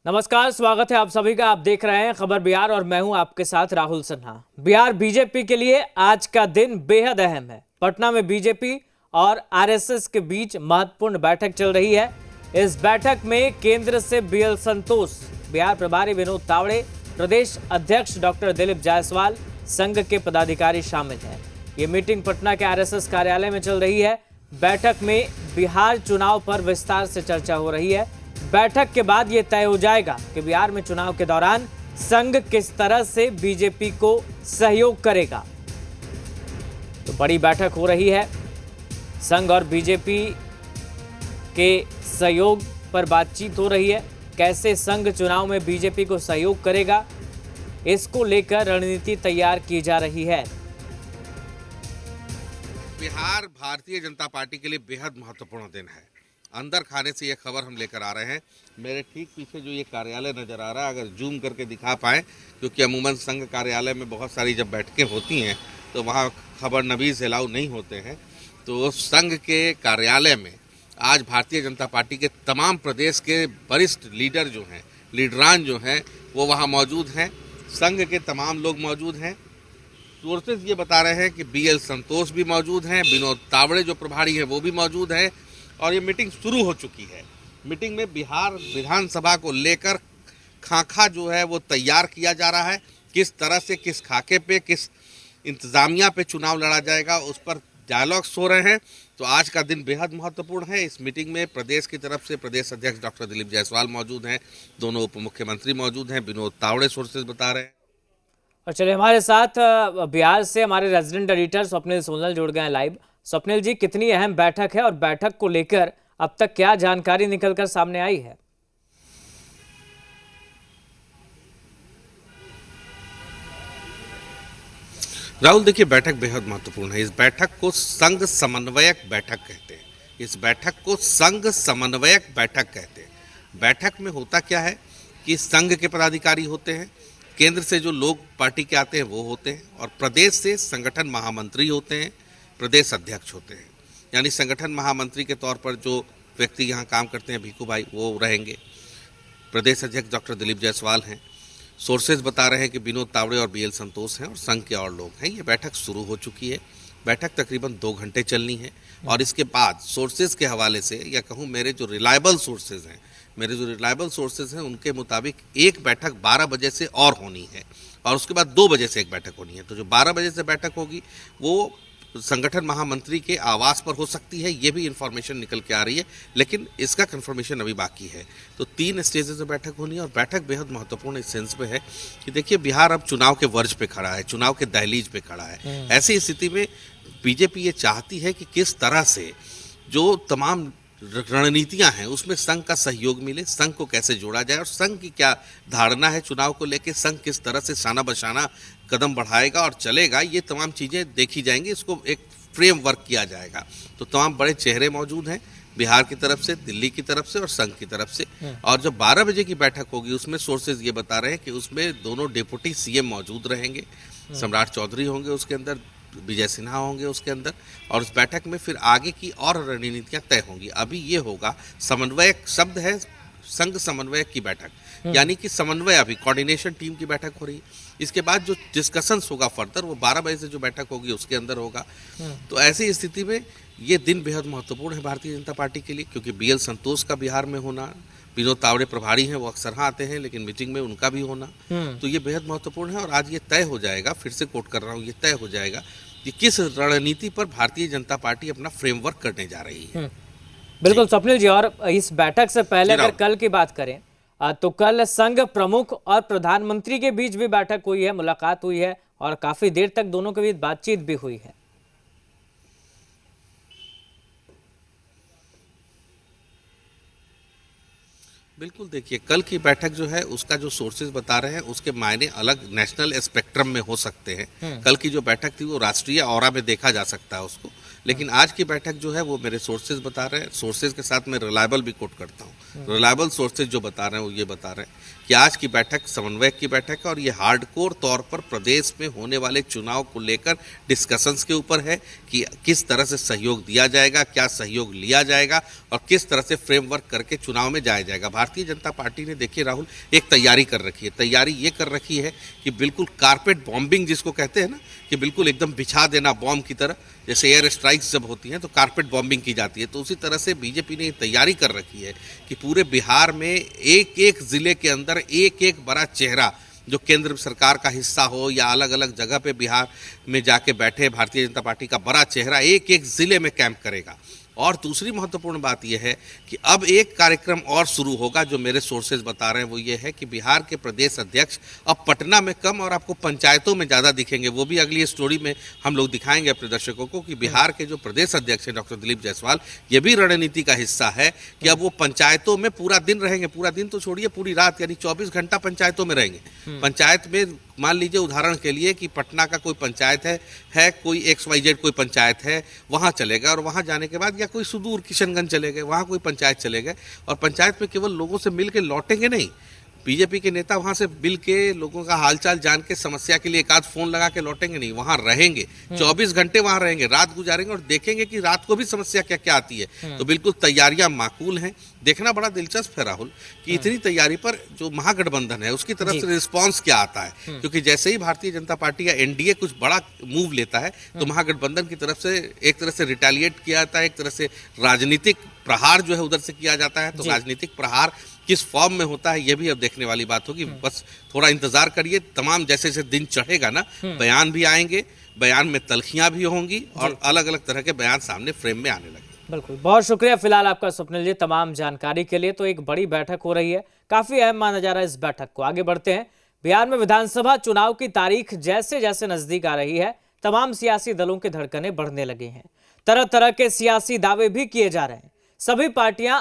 नमस्कार, स्वागत है आप सभी का। आप देख रहे हैं खबर बिहार और मैं हूं आपके साथ राहुल सिन्हा। बिहार बीजेपी के लिए आज का दिन बेहद अहम है। पटना में बीजेपी और आरएसएस के बीच महत्वपूर्ण बैठक चल रही है। इस बैठक में केंद्र से बीएल संतोष, बिहार प्रभारी विनोद तावड़े, प्रदेश अध्यक्ष डॉक्टर दिलीप जायसवाल, संघ के पदाधिकारी शामिल हैं। ये मीटिंग पटना के आरएसएस कार्यालय में चल रही है। बैठक में बिहार चुनाव पर विस्तार से चर्चा हो रही है। बैठक के बाद यह तय हो जाएगा कि बिहार में चुनाव के दौरान संघ किस तरह से बीजेपी को सहयोग करेगा। तो बड़ी बैठक हो रही है। संघ और बीजेपी के सहयोग पर बातचीत हो रही है। कैसे संघ चुनाव में बीजेपी को सहयोग करेगा, इसको लेकर रणनीति तैयार की जा रही है। बिहार भारतीय जनता पार्टी के लिए बेहद महत्वपूर्ण दिन है। अंदर खाने से ये खबर हम लेकर आ रहे हैं। मेरे ठीक पीछे जो ये कार्यालय नज़र आ रहा है, अगर जूम करके दिखा पाएँ, क्योंकि अमूमन संघ कार्यालय में बहुत सारी जब बैठकें होती हैं तो वहाँ खबर नवीज़ अलाउ नहीं होते हैं। तो संघ के कार्यालय में आज भारतीय जनता पार्टी के तमाम प्रदेश के वरिष्ठ लीडर जो हैं, लीडरान जो हैं, वो वहाँ मौजूद हैं। संघ के तमाम लोग मौजूद हैं। सोर्सेज ये बता रहे हैं कि बीएल संतोष भी मौजूद हैं, विनोद तावड़े जो प्रभारी हैं वो भी मौजूद हैं और ये मीटिंग शुरू हो चुकी है। मीटिंग में बिहार विधानसभा को लेकर खाका जो है वो तैयार किया जा रहा है। किस तरह से, किस खाके पे, किस इंतजामिया पे चुनाव लड़ा जाएगा, उस पर डायलॉग्स हो रहे हैं। तो आज का दिन बेहद महत्वपूर्ण है। इस मीटिंग में प्रदेश की तरफ से प्रदेश अध्यक्ष डॉक्टर दिलीप जायसवाल मौजूद हैं, दोनों उप मुख्यमंत्री मौजूद हैं, विनोद तावड़े सोर्सेज बता रहे हैं। और चलिए, हमारे साथ बिहार से हमारे रेजिडेंट एडिटर स्वप्निल सोनल जुड़ गए हैं लाइव। स्वप्निल जी, कितनी अहम बैठक है और बैठक को लेकर अब तक क्या जानकारी निकलकर सामने आई है? राहुल, देखिए, बैठक बेहद महत्वपूर्ण है। इस बैठक को संघ समन्वयक बैठक कहते हैं। इस बैठक को संघ समन्वयक बैठक कहते हैं। बैठक में होता क्या है कि संघ के पदाधिकारी होते हैं, केंद्र से जो लोग पार्टी के आते हैं वो होते हैं, और प्रदेश से संगठन महामंत्री होते हैं, प्रदेश अध्यक्ष होते हैं। यानी संगठन महामंत्री के तौर पर जो व्यक्ति यहाँ काम करते हैं, भीखू भाई, वो रहेंगे। प्रदेश अध्यक्ष डॉक्टर दिलीप जायसवाल हैं। सोर्सेज बता रहे हैं कि विनोद तावड़े और बीएल संतोष हैं और संघ के और लोग हैं। ये बैठक शुरू हो चुकी है। बैठक तकरीबन 2 घंटे चलनी है और इसके बाद सोर्सेज के हवाले से, या कहूँ मेरे जो रिलायबल सोर्सेज हैं उनके मुताबिक एक बैठक 12 बजे से और होनी है और उसके बाद 2 बजे से एक बैठक होनी है। तो जो 12 बजे से बैठक होगी वो संगठन महामंत्री के आवास पर हो सकती है। ये भी इंफॉर्मेशन निकल के आ रही है, लेकिन इसका कंफर्मेशन अभी बाकी है। तो 3 स्टेजेस में बैठक होनी है और बैठक बेहद महत्वपूर्ण इस सेंस में है कि देखिए, बिहार अब चुनाव के वर्ज पे खड़ा है, चुनाव के दहलीज पे खड़ा है। ऐसी स्थिति में बीजेपी ये चाहती है कि किस तरह से जो तमाम रणनीतियां हैं उसमें संघ का सहयोग मिले, संघ को कैसे जोड़ा जाए और संघ की क्या धारणा है चुनाव को लेकर, संघ किस तरह से शाना बशाना कदम बढ़ाएगा और चलेगा, ये तमाम चीज़ें देखी जाएंगी। इसको एक फ्रेमवर्क किया जाएगा। तो तमाम बड़े चेहरे मौजूद हैं बिहार की तरफ से, दिल्ली की तरफ से और संघ की तरफ से। और जब 12 बजे की बैठक होगी उसमें सोर्सेज ये बता रहे हैं कि उसमें दोनों डिप्टी सीएम मौजूद रहेंगे। सम्राट चौधरी होंगे उसके अंदर, विजय सिन्हा होंगे उसके अंदर, और उस बैठक में फिर आगे की और रणनीतियां तय होंगी। अभी ये होगा, समन्वयक शब्द है, संघ समन्वयक की बैठक, यानी कि समन्वय, अभी कोऑर्डिनेशन टीम की बैठक हो रही है। इसके बाद जो डिस्कशंस होगा फर्दर, वो 12 बजे से जो बैठक होगी उसके अंदर होगा। तो ऐसी स्थिति में ये दिन बेहद महत्वपूर्ण है भारतीय जनता पार्टी के लिए, क्योंकि बीएल संतोष का बिहार में होना, विनोद तावड़े प्रभारी हैं, वो अक्सर यहाँ आते हैं, लेकिन मीटिंग में उनका भी होना, तो ये बेहद महत्वपूर्ण है। और आज ये तय हो जाएगा, फिर से कोट कर रहा हूँ, ये तय हो जाएगा कि किस रणनीति पर भारतीय जनता पार्टी अपना फ्रेमवर्क करने जा रही है। बिल्कुल स्वप्निल जी, और इस बैठक से पहले अगर कल की बात करें तो कल संघ प्रमुख और प्रधानमंत्री के बीच भी बैठक हुई है, मुलाकात हुई है और काफी देर तक दोनों के बीच बातचीत भी हुई है। बिल्कुल, देखिए, कल की बैठक जो है उसका जो सोर्सेज बता रहे हैं उसके मायने अलग नेशनल स्पेक्ट्रम में हो सकते हैं। कल की जो बैठक थी वो राष्ट्रीय ऑरा में देखा जा सकता है उसको, लेकिन आज की बैठक जो है वो मेरे सोर्सेज बता रहे हैं। सोर्सेज के साथ मैं रिलायबल भी कोट करता हूँ। रिलायबल सोर्सेज जो बता रहे हैं वो ये बता रहे हैं कि आज की बैठक समन्वयक की बैठक है और ये हार्डकोर तौर पर प्रदेश में होने वाले चुनाव को लेकर डिस्कशंस के ऊपर है कि किस तरह से सहयोग दिया जाएगा, क्या सहयोग लिया जाएगा और किस तरह से फ्रेमवर्क करके चुनाव में जाया जाएगा। भारतीय जनता पार्टी ने, देखिए राहुल, एक तैयारी कर रखी है। तैयारी ये कर रखी है कि बिल्कुल कारपेट बॉम्बिंग जिसको कहते हैं ना, कि बिल्कुल एकदम बिछा देना बॉम्ब की तरह, जैसे एयर स्ट्राइक्स जब होती हैं तो कारपेट बॉम्बिंग की जाती है, तो उसी तरह से बीजेपी ने तैयारी कर रखी है कि पूरे बिहार में एक एक जिले के अंदर एक एक बड़ा चेहरा जो केंद्र सरकार का हिस्सा हो या अलग अलग जगह पे बिहार में जाके बैठे भारतीय जनता पार्टी का बड़ा चेहरा एक एक जिले में कैंप करेगा। और दूसरी महत्वपूर्ण बात यह है कि अब एक कार्यक्रम और शुरू होगा, जो मेरे सोर्सेज बता रहे हैं, वो ये है कि बिहार के प्रदेश अध्यक्ष अब पटना में कम और आपको पंचायतों में ज़्यादा दिखेंगे। वो भी अगली स्टोरी में हम लोग दिखाएंगे अपने दर्शकों को कि बिहार के जो प्रदेश अध्यक्ष हैं डॉक्टर दिलीप जायसवाल, ये भी रणनीति का हिस्सा है कि अब वो पंचायतों में पूरा दिन रहेंगे। पूरा दिन तो छोड़िए, पूरी रात, यानी 24 घंटा पंचायतों में रहेंगे। पंचायत में मान लीजिए उदाहरण के लिए कि पटना का कोई पंचायत है कोई XYZ कोई पंचायत है, वहाँ चले गए और वहाँ जाने के बाद, या कोई सुदूर किशनगंज चले गए, वहाँ कोई पंचायत चले गए और पंचायत में केवल लोगों से मिल के लौटेंगे नहीं, बीजेपी के नेता वहां से मिल के लोगों का हालचाल जान के समस्या के लिए एक आध फोन लगा के लौटेंगे नहीं, वहां रहेंगे, 24 घंटे वहां रहेंगे, रात गुजारेंगे और देखेंगे कि रात को भी समस्या क्या क्या आती है। तो बिल्कुल तैयारियां माकूल हैं। देखना बड़ा दिलचस्प है राहुल कि इतनी तैयारी पर जो महागठबंधन है उसकी तरफ से रिस्पॉन्स क्या आता है, क्योंकि जैसे ही भारतीय जनता पार्टी या एनडीए कुछ बड़ा मूव लेता है तो महागठबंधन की तरफ से एक तरह से रिटेलिएट किया जाता है, एक तरह से राजनीतिक प्रहार जो है उधर से किया जाता है। तो राजनीतिक प्रहार किस फॉर्म में होता है ये भी अब देखने वाली बात होगी। बस थोड़ा इंतजार करिए, तमाम जैसे जैसे दिन चढ़ेगा ना, बयान भी आएंगे, बयान में तल्खियां भी होंगी और अलग अलग तरह के बयान सामने फ्रेम में आने लगे। बिल्कुल, बहुत शुक्रिया फिलहाल आपका स्वप्निल जी तमाम जानकारी के लिए। तो एक बड़ी बैठक हो रही है, काफी अहम माना जा रहा है इस बैठक को। आगे बढ़ते हैं। बिहार में विधानसभा चुनाव की तारीख जैसे जैसे नजदीक आ रही है, तमाम सियासी दलों के धड़कनें बढ़ने लगे हैं। तरह तरह के सियासी दावे भी किए जा रहे हैं। सभी पार्टियां